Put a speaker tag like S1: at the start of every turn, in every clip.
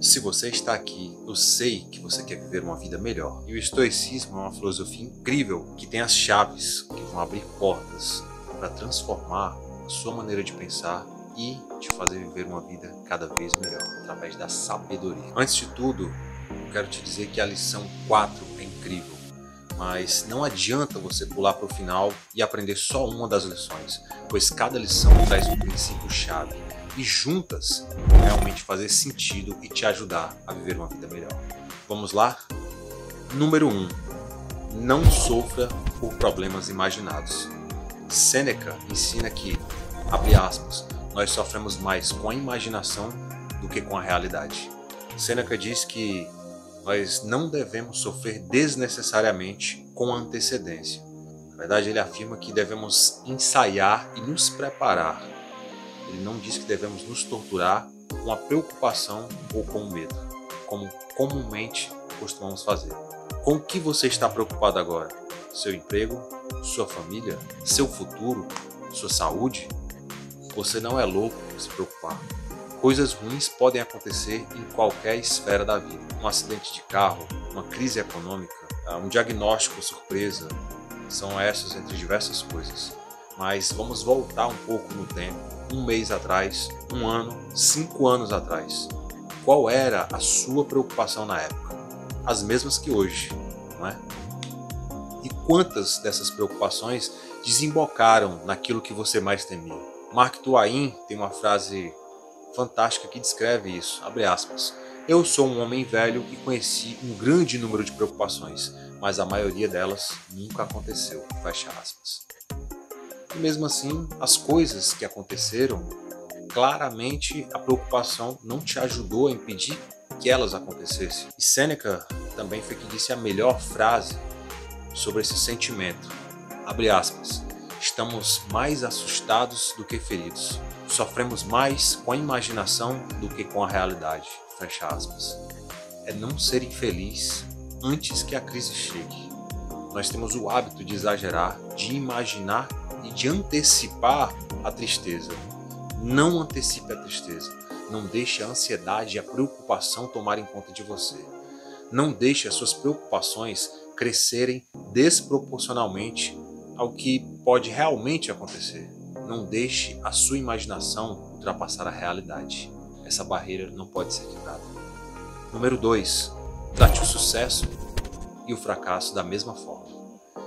S1: Se você está aqui, eu sei que você quer viver uma vida melhor. E o estoicismo é uma filosofia incrível que tem as chaves que vão abrir portas para transformar a sua maneira de pensar e te fazer viver uma vida cada vez melhor, através da sabedoria. Antes de tudo, eu quero te dizer que a lição 4 é incrível, mas não adianta você pular para o final e aprender só uma das lições, pois cada lição traz um princípio-chave e juntas vão realmente fazer sentido e te ajudar a viver uma vida melhor. Vamos lá? Número 1. Não sofra por problemas imaginados. Sêneca ensina que, abre aspas, nós sofremos mais com a imaginação do que com a realidade. Sêneca diz que nós não devemos sofrer desnecessariamente com antecedência. Na verdade, ele afirma que devemos ensaiar e nos preparar. Ele não diz que devemos nos torturar com a preocupação ou com o medo, como comumente costumamos fazer. Com o que você está preocupado agora? Seu emprego? Sua família? Seu futuro? Sua saúde? Você não é louco por se preocupar. Coisas ruins podem acontecer em qualquer esfera da vida. Um acidente de carro, uma crise econômica, um diagnóstico surpresa, são essas entre diversas coisas. Mas vamos voltar um pouco no tempo, um mês atrás, um ano, 5 anos atrás. Qual era a sua preocupação na época? As mesmas que hoje, não é? E quantas dessas preocupações desembocaram naquilo que você mais temia? Mark Twain tem uma frase fantástica que descreve isso, abre aspas. Eu sou um homem velho e conheci um grande número de preocupações, mas a maioria delas nunca aconteceu, fecha aspas. E mesmo assim, as coisas que aconteceram, claramente a preocupação não te ajudou a impedir que elas acontecessem. E Sêneca também foi que disse a melhor frase sobre esse sentimento, abre aspas. Estamos mais assustados do que feridos. Sofremos mais com a imaginação do que com a realidade. Fecha aspas. É não ser infeliz antes que a crise chegue. Nós temos o hábito de exagerar, de imaginar e de antecipar a tristeza. Não antecipe a tristeza. Não deixe a ansiedade e a preocupação tomarem conta de você. Não deixe as suas preocupações crescerem desproporcionalmente ao que pode realmente acontecer. Não deixe a sua imaginação ultrapassar a realidade. Essa barreira não pode ser quebrada. Número 2. Trate o sucesso e o fracasso da mesma forma.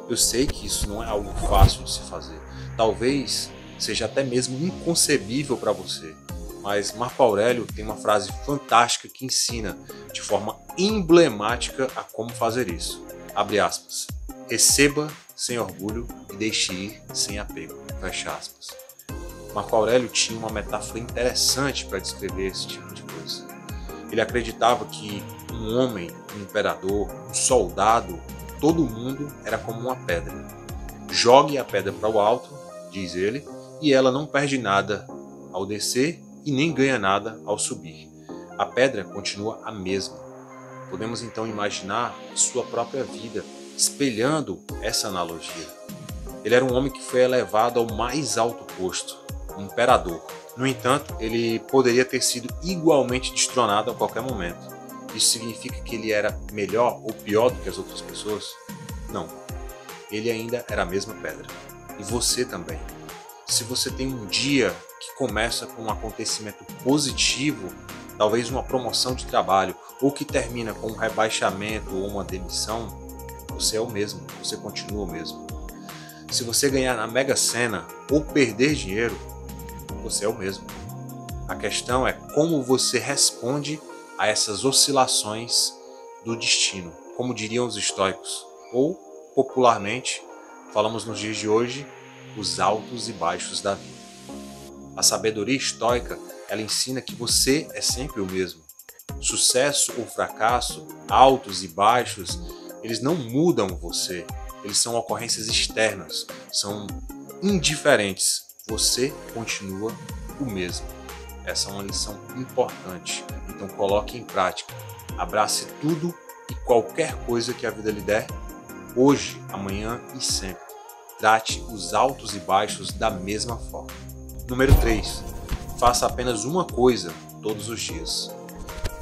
S1: Eu sei que isso não é algo fácil de se fazer. Talvez seja até mesmo inconcebível para você. Mas Marco Aurélio tem uma frase fantástica que ensina de forma emblemática a como fazer isso. Abre aspas. Receba sem orgulho e deixe ir sem apego. Fecha aspas. Marco Aurélio tinha uma metáfora interessante para descrever esse tipo de coisa. Ele acreditava que um homem, um imperador, um soldado, todo mundo era como uma pedra. Jogue a pedra para o alto, diz ele, e ela não perde nada ao descer e nem ganha nada ao subir. A pedra continua a mesma. Podemos então imaginar sua própria vida espelhando essa analogia. Ele era um homem que foi elevado ao mais alto posto, um imperador. No entanto, ele poderia ter sido igualmente destronado a qualquer momento. Isso significa que ele era melhor ou pior do que as outras pessoas? Não. Ele ainda era a mesma pedra. E você também. Se você tem um dia que começa com um acontecimento positivo, talvez uma promoção de trabalho, ou que termina com um rebaixamento ou uma demissão, você é o mesmo, você continua o mesmo. Se você ganhar na Mega Sena ou perder dinheiro, você é o mesmo. A questão é como você responde a essas oscilações do destino, como diriam os estoicos, ou, popularmente, falamos nos dias de hoje, os altos e baixos da vida. A sabedoria estoica, ela ensina que você é sempre o mesmo. Sucesso ou fracasso, altos e baixos, eles não mudam você, eles são ocorrências externas, são indiferentes. Você continua o mesmo. Essa é uma lição importante, então coloque em prática. Abrace tudo e qualquer coisa que a vida lhe der, hoje, amanhã e sempre. Trate os altos e baixos da mesma forma. Número 3. Faça apenas uma coisa todos os dias.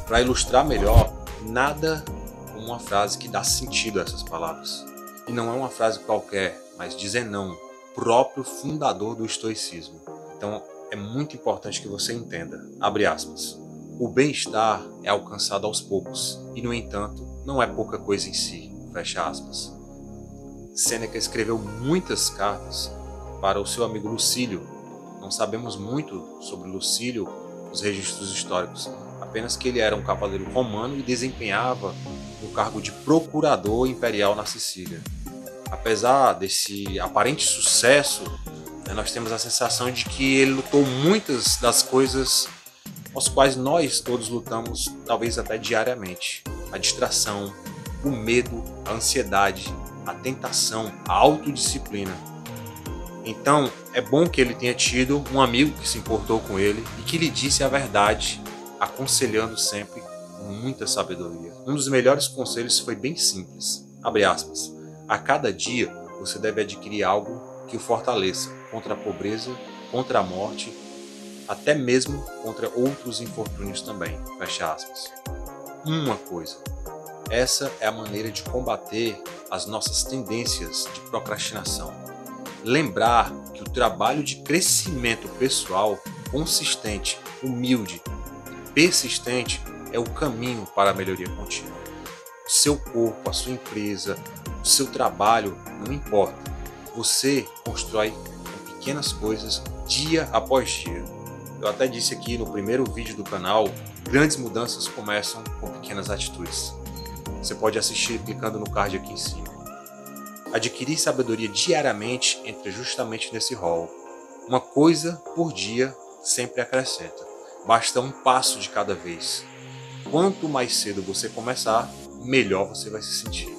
S1: Para ilustrar melhor, nada como uma frase que dá sentido a essas palavras. E não é uma frase qualquer, mas de Zenão, próprio fundador do estoicismo. Então é muito importante que você entenda, abre aspas, o bem-estar é alcançado aos poucos e, no entanto, não é pouca coisa em si, fecha aspas. Sêneca escreveu muitas cartas para o seu amigo Lucílio. Não sabemos muito sobre Lucílio nos registros históricos, apenas que ele era um cavaleiro romano e desempenhava o cargo de procurador imperial na Sicília. Apesar desse aparente sucesso, nós temos a sensação de que ele lutou muitas das coisas aos quais nós todos lutamos, talvez até diariamente. A distração, o medo, a ansiedade, a tentação, a autodisciplina. Então, é bom que ele tenha tido um amigo que se importou com ele e que lhe disse a verdade, aconselhando sempre com muita sabedoria. Um dos melhores conselhos foi bem simples, abre aspas, a cada dia você deve adquirir algo que o fortaleça contra a pobreza, contra a morte, até mesmo contra outros infortúnios também, fecha aspas. Uma coisa, essa é a maneira de combater as nossas tendências de procrastinação. Lembrar que o trabalho de crescimento pessoal consistente, humilde, persistente é o caminho para a melhoria contínua. O seu corpo, a sua empresa, o seu trabalho, não importa. Você constrói com pequenas coisas dia após dia. Eu até disse aqui no primeiro vídeo do canal, grandes mudanças começam com pequenas atitudes. Você pode assistir clicando no card aqui em cima. Adquirir sabedoria diariamente entra justamente nesse rol. Uma coisa por dia sempre acrescenta. Basta um passo de cada vez. Quanto mais cedo você começar, melhor você vai se sentir.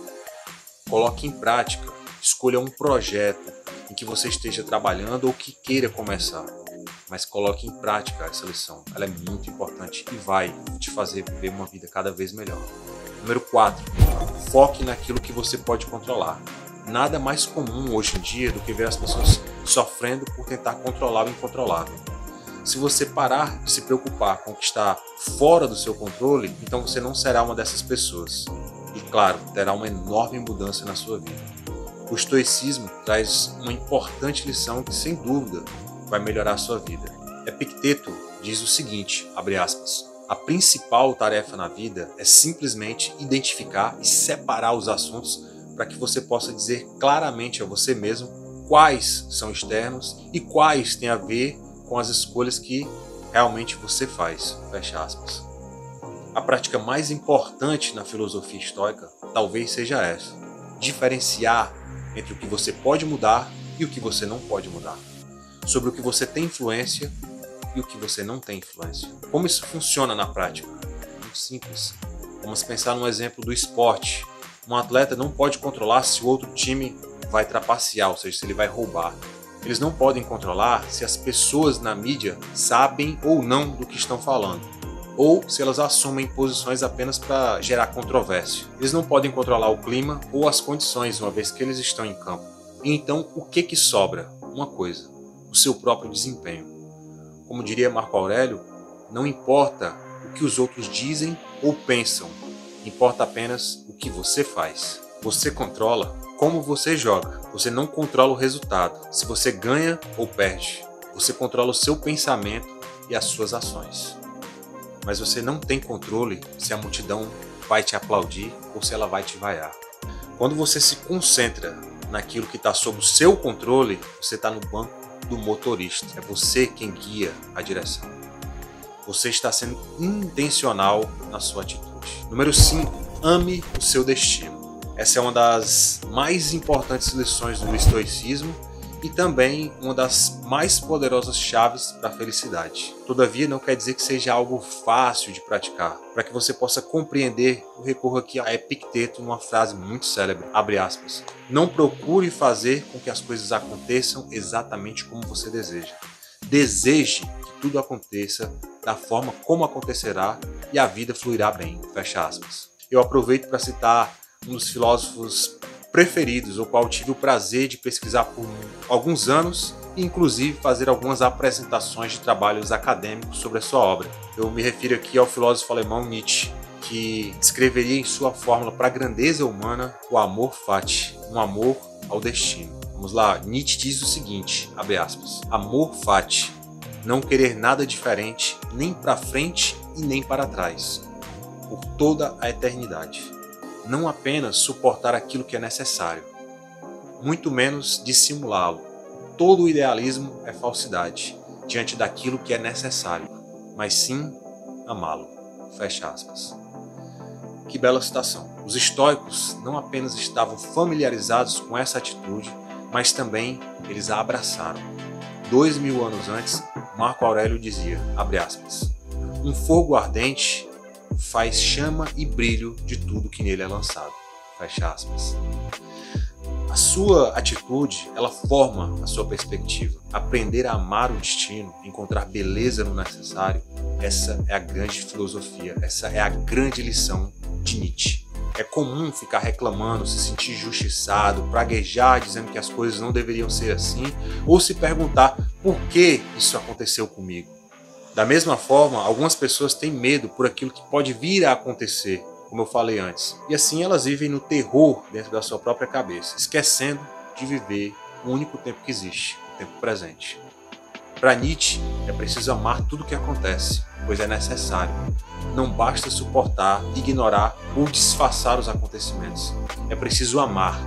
S1: Coloque em prática. Escolha um projeto em que você esteja trabalhando ou que queira começar. Mas coloque em prática essa lição. Ela é muito importante e vai te fazer viver uma vida cada vez melhor. Número 4. Foque naquilo que você pode controlar. Nada mais comum hoje em dia do que ver as pessoas sofrendo por tentar controlar o incontrolável. Se você parar de se preocupar com o que está fora do seu controle, então você não será uma dessas pessoas. E claro, terá uma enorme mudança na sua vida. O estoicismo traz uma importante lição que, sem dúvida, vai melhorar a sua vida. Epicteto diz o seguinte, abre aspas, a principal tarefa na vida é simplesmente identificar e separar os assuntos para que você possa dizer claramente a você mesmo quais são externos e quais têm a ver com as escolhas que realmente você faz, fecha aspas. A prática mais importante na filosofia estoica talvez seja essa, diferenciar entre o que você pode mudar e o que você não pode mudar, sobre o que você tem influência e o que você não tem influência. Como isso funciona na prática? Muito simples. Vamos pensar num exemplo do esporte. Um atleta não pode controlar se o outro time vai trapacear, ou seja, se ele vai roubar. Eles não podem controlar se as pessoas na mídia sabem ou não do que estão falando, ou se elas assumem posições apenas para gerar controvérsia. Eles não podem controlar o clima ou as condições, uma vez que eles estão em campo. Então, o que sobra? Uma coisa, o seu próprio desempenho. Como diria Marco Aurélio, não importa o que os outros dizem ou pensam, importa apenas o que você faz. Você controla como você joga, você não controla o resultado, se você ganha ou perde. Você controla o seu pensamento e as suas ações. Mas você não tem controle se a multidão vai te aplaudir ou se ela vai te vaiar. Quando você se concentra naquilo que está sob o seu controle, você está no banco do motorista. É você quem guia a direção. Você está sendo intencional na sua atitude. Número 5. Ame o seu destino. Essa é uma das mais importantes lições do estoicismo e também uma das mais poderosas chaves para a felicidade. Todavia, não quer dizer que seja algo fácil de praticar. Para que você possa compreender, eu recorro aqui a Epicteto numa frase muito célebre, abre aspas, não procure fazer com que as coisas aconteçam exatamente como você deseja. Deseje que tudo aconteça da forma como acontecerá e a vida fluirá bem, fecha aspas. Eu aproveito para citar um dos filósofos preferidos, o qual tive o prazer de pesquisar por alguns anos e inclusive fazer algumas apresentações de trabalhos acadêmicos sobre a sua obra. Eu me refiro aqui ao filósofo alemão Nietzsche, que descreveria em sua fórmula para a grandeza humana o amor fati, um amor ao destino. Vamos lá, Nietzsche diz o seguinte, abre aspas, amor fati, não querer nada diferente, nem para frente e nem para trás, por toda a eternidade. Não apenas suportar aquilo que é necessário, muito menos dissimulá-lo. Todo o idealismo é falsidade diante daquilo que é necessário, mas sim amá-lo. Fecha aspas. Que bela citação. Os estoicos não apenas estavam familiarizados com essa atitude, mas também eles a abraçaram. 2000 anos antes, Marco Aurélio dizia, abre aspas, um fogo ardente faz chama e brilho de tudo que nele é lançado. Fecha aspas. A sua atitude, ela forma a sua perspectiva. Aprender a amar o destino, encontrar beleza no necessário, essa é a grande filosofia, essa é a grande lição de Nietzsche. É comum ficar reclamando, se sentir injustiçado, praguejar, dizendo que as coisas não deveriam ser assim, ou se perguntar por que isso aconteceu comigo. Da mesma forma, algumas pessoas têm medo por aquilo que pode vir a acontecer, como eu falei antes. E assim elas vivem no terror dentro da sua própria cabeça, esquecendo de viver o único tempo que existe, o tempo presente. Para Nietzsche, é preciso amar tudo o que acontece, pois é necessário. Não basta suportar, ignorar ou disfarçar os acontecimentos. É preciso amar.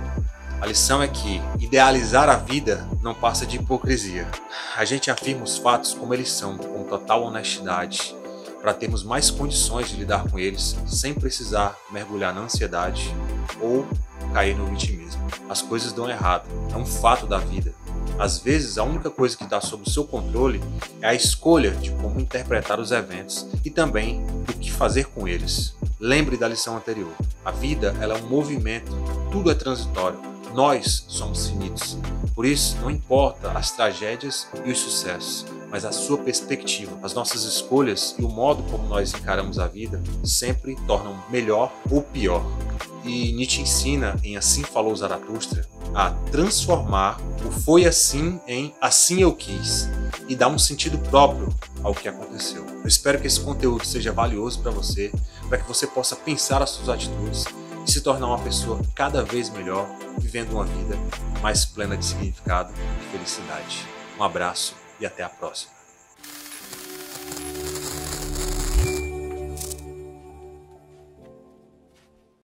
S1: A lição é que idealizar a vida não passa de hipocrisia. A gente afirma os fatos como eles são, com total honestidade, para termos mais condições de lidar com eles, sem precisar mergulhar na ansiedade ou cair no vitimismo. As coisas dão errado, é um fato da vida. Às vezes, a única coisa que está sob o seu controle é a escolha de como interpretar os eventos e também do que fazer com eles. Lembre da lição anterior. A vida ela é um movimento, tudo é transitório. Nós somos finitos. Por isso, não importa as tragédias e os sucessos, mas a sua perspectiva, as nossas escolhas e o modo como nós encaramos a vida sempre tornam melhor ou pior. E Nietzsche ensina em Assim Falou Zaratustra a transformar o foi assim em assim eu quis e dar um sentido próprio ao que aconteceu. Eu espero que esse conteúdo seja valioso para você, para que você possa pensar as suas atitudes e se tornar uma pessoa cada vez melhor, vivendo uma vida mais plena de significado e felicidade. Um abraço e até a próxima.